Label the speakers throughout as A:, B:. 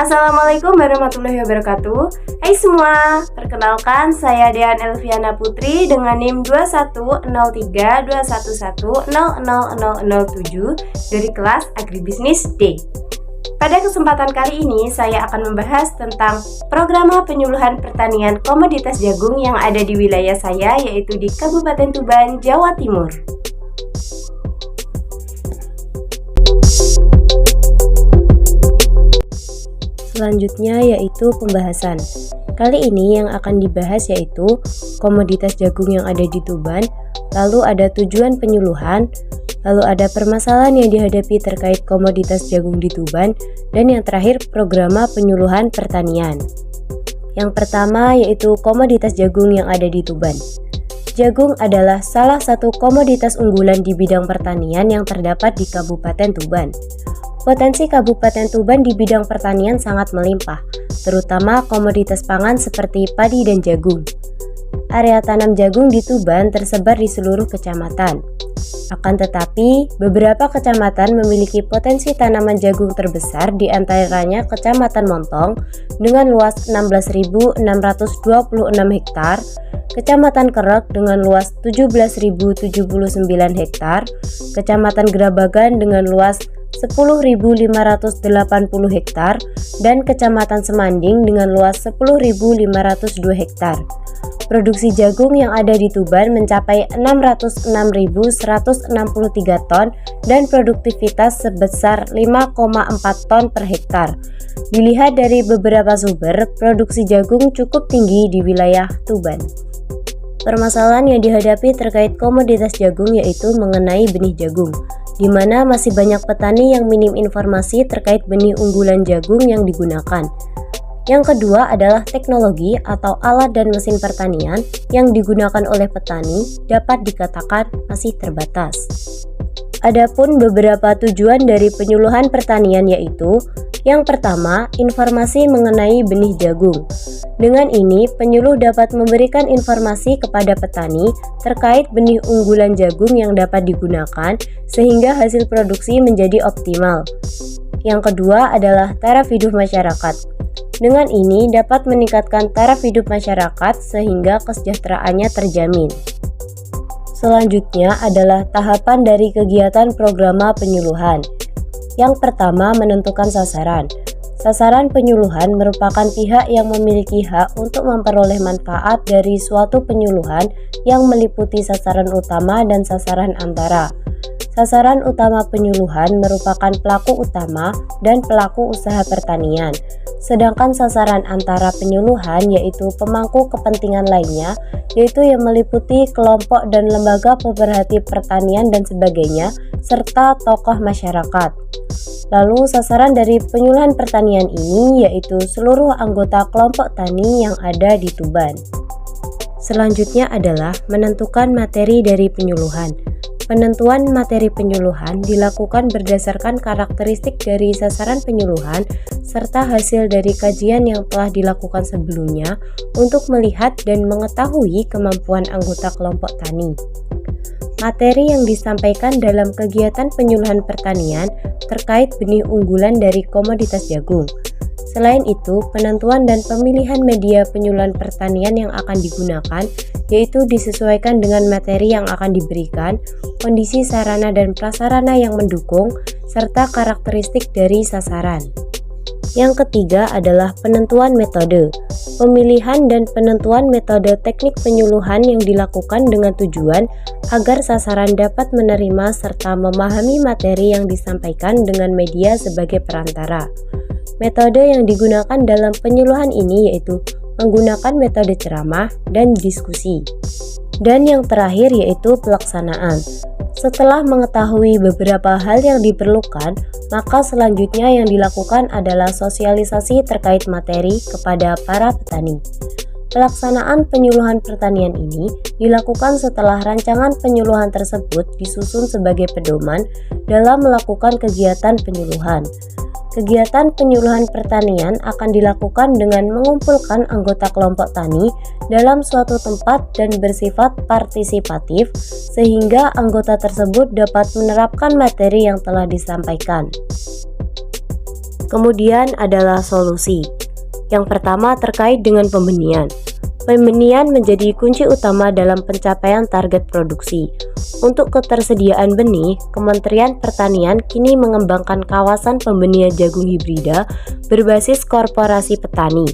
A: Assalamualaikum warahmatullahi wabarakatuh. Hai semua, perkenalkan saya Dean Elviana Putri dengan NIM 210321100007 dari kelas Agribisnis D. Pada kesempatan kali ini saya akan membahas tentang program penyuluhan pertanian komoditas jagung yang ada di wilayah saya, yaitu di Kabupaten Tuban, Jawa Timur. Selanjutnya yaitu pembahasan. Kali ini yang akan dibahas yaitu komoditas jagung yang ada di Tuban, lalu ada tujuan penyuluhan, lalu ada permasalahan yang dihadapi terkait komoditas jagung di Tuban, dan yang terakhir program penyuluhan pertanian. Yang pertama yaitu komoditas jagung yang ada di Tuban. Jagung adalah salah satu komoditas unggulan di bidang pertanian yang terdapat di Kabupaten Tuban. Potensi Kabupaten Tuban di bidang pertanian sangat melimpah, terutama komoditas pangan seperti padi dan jagung. Area tanam jagung di Tuban tersebar di seluruh kecamatan. Akan tetapi, beberapa kecamatan memiliki potensi tanaman jagung terbesar, di antaranya Kecamatan Montong dengan luas 16.626 hektar, Kecamatan Kerek dengan luas 17.079 hektar, Kecamatan Grabagan dengan luas 10.580 hektar, dan Kecamatan Semanding dengan luas 10.502 hektar. Produksi jagung yang ada di Tuban mencapai 606.163 ton dan produktivitas sebesar 5,4 ton per hektar. Dilihat dari beberapa sumber, produksi jagung cukup tinggi di wilayah Tuban. Permasalahan yang dihadapi terkait komoditas jagung yaitu mengenai benih jagung, di mana masih banyak petani yang minim informasi terkait benih unggulan jagung yang digunakan. Yang kedua adalah teknologi atau alat dan mesin pertanian yang digunakan oleh petani dapat dikatakan masih terbatas. Adapun beberapa tujuan dari penyuluhan pertanian yaitu: yang pertama, informasi mengenai benih jagung. Dengan ini, penyuluh dapat memberikan informasi kepada petani terkait benih unggulan jagung yang dapat digunakan sehingga hasil produksi menjadi optimal. Yang kedua adalah taraf hidup masyarakat. Dengan ini dapat meningkatkan taraf hidup masyarakat sehingga kesejahteraannya terjamin. Selanjutnya adalah tahapan dari kegiatan program penyuluhan. Yang pertama, menentukan sasaran. Sasaran penyuluhan merupakan pihak yang memiliki hak untuk memperoleh manfaat dari suatu penyuluhan yang meliputi sasaran utama dan sasaran antara. Sasaran utama penyuluhan merupakan pelaku utama dan pelaku usaha pertanian. Sedangkan sasaran antara penyuluhan yaitu pemangku kepentingan lainnya, yaitu yang meliputi kelompok dan lembaga pemerhati pertanian dan sebagainya, serta tokoh masyarakat. Lalu sasaran dari penyuluhan pertanian ini yaitu seluruh anggota kelompok tani yang ada di Tuban. Selanjutnya adalah menentukan materi dari penyuluhan. Penentuan materi penyuluhan dilakukan berdasarkan karakteristik dari sasaran penyuluhan serta hasil dari kajian yang telah dilakukan sebelumnya untuk melihat dan mengetahui kemampuan anggota kelompok tani. Materi yang disampaikan dalam kegiatan penyuluhan pertanian terkait benih unggulan dari komoditas jagung. Selain itu, penentuan dan pemilihan media penyuluhan pertanian yang akan digunakan yaitu disesuaikan dengan materi yang akan diberikan, kondisi sarana dan prasarana yang mendukung, serta karakteristik dari sasaran. Yang ketiga adalah penentuan metode. Pemilihan dan penentuan metode teknik penyuluhan yang dilakukan dengan tujuan agar sasaran dapat menerima serta memahami materi yang disampaikan dengan media sebagai perantara. Metode yang digunakan dalam penyuluhan ini yaitu menggunakan metode ceramah dan diskusi. Dan yang terakhir yaitu pelaksanaan. Setelah mengetahui beberapa hal yang diperlukan, maka selanjutnya yang dilakukan adalah sosialisasi terkait materi kepada para petani. Pelaksanaan penyuluhan pertanian ini dilakukan setelah rancangan penyuluhan tersebut disusun sebagai pedoman dalam melakukan kegiatan penyuluhan. Kegiatan penyuluhan pertanian akan dilakukan dengan mengumpulkan anggota kelompok tani dalam suatu tempat dan bersifat partisipatif, sehingga anggota tersebut dapat menerapkan materi yang telah disampaikan. Kemudian adalah solusi. Yang pertama terkait dengan pembenihan. Pembenihan menjadi kunci utama dalam pencapaian target produksi. Untuk ketersediaan benih, Kementerian Pertanian kini mengembangkan kawasan pembenihan jagung hibrida berbasis korporasi petani.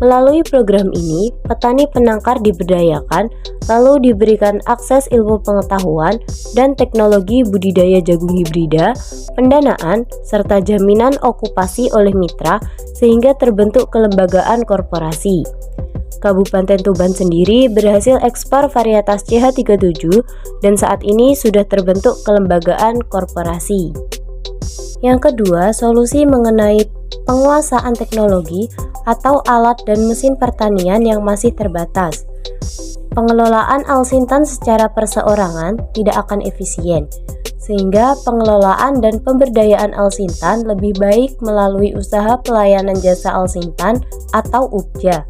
A: Melalui program ini, petani penangkar diberdayakan, lalu diberikan akses ilmu pengetahuan dan teknologi budidaya jagung hibrida, pendanaan, serta jaminan okupasi oleh mitra sehingga terbentuk kelembagaan korporasi. Kabupaten Tuban sendiri berhasil ekspor varietas CH37 dan saat ini sudah terbentuk kelembagaan korporasi. Yang kedua, solusi mengenai penguasaan teknologi atau alat dan mesin pertanian yang masih terbatas. Pengelolaan alsintan secara perseorangan tidak akan efisien, sehingga pengelolaan dan pemberdayaan alsintan lebih baik melalui usaha pelayanan jasa alsintan atau UPJA.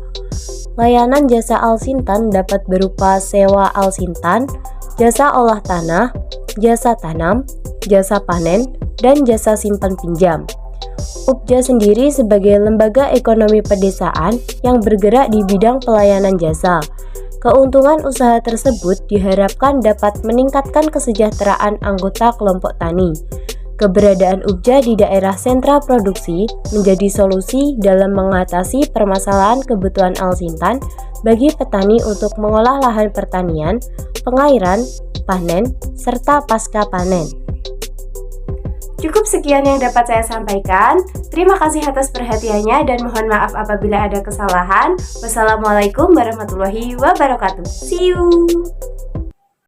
A: Layanan jasa alsintan dapat berupa sewa alsintan, jasa olah tanah, jasa tanam, jasa panen, dan jasa simpan pinjam. UPJA sendiri sebagai lembaga ekonomi pedesaan yang bergerak di bidang pelayanan jasa. Keuntungan usaha tersebut diharapkan dapat meningkatkan kesejahteraan anggota kelompok tani. Keberadaan UPJA di daerah sentra produksi menjadi solusi dalam mengatasi permasalahan kebutuhan alsintan bagi petani untuk mengolah lahan pertanian, pengairan, panen, serta pasca panen.
B: Cukup sekian yang dapat saya sampaikan. Terima kasih atas perhatiannya dan mohon maaf apabila ada kesalahan. Wassalamualaikum warahmatullahi wabarakatuh. See you.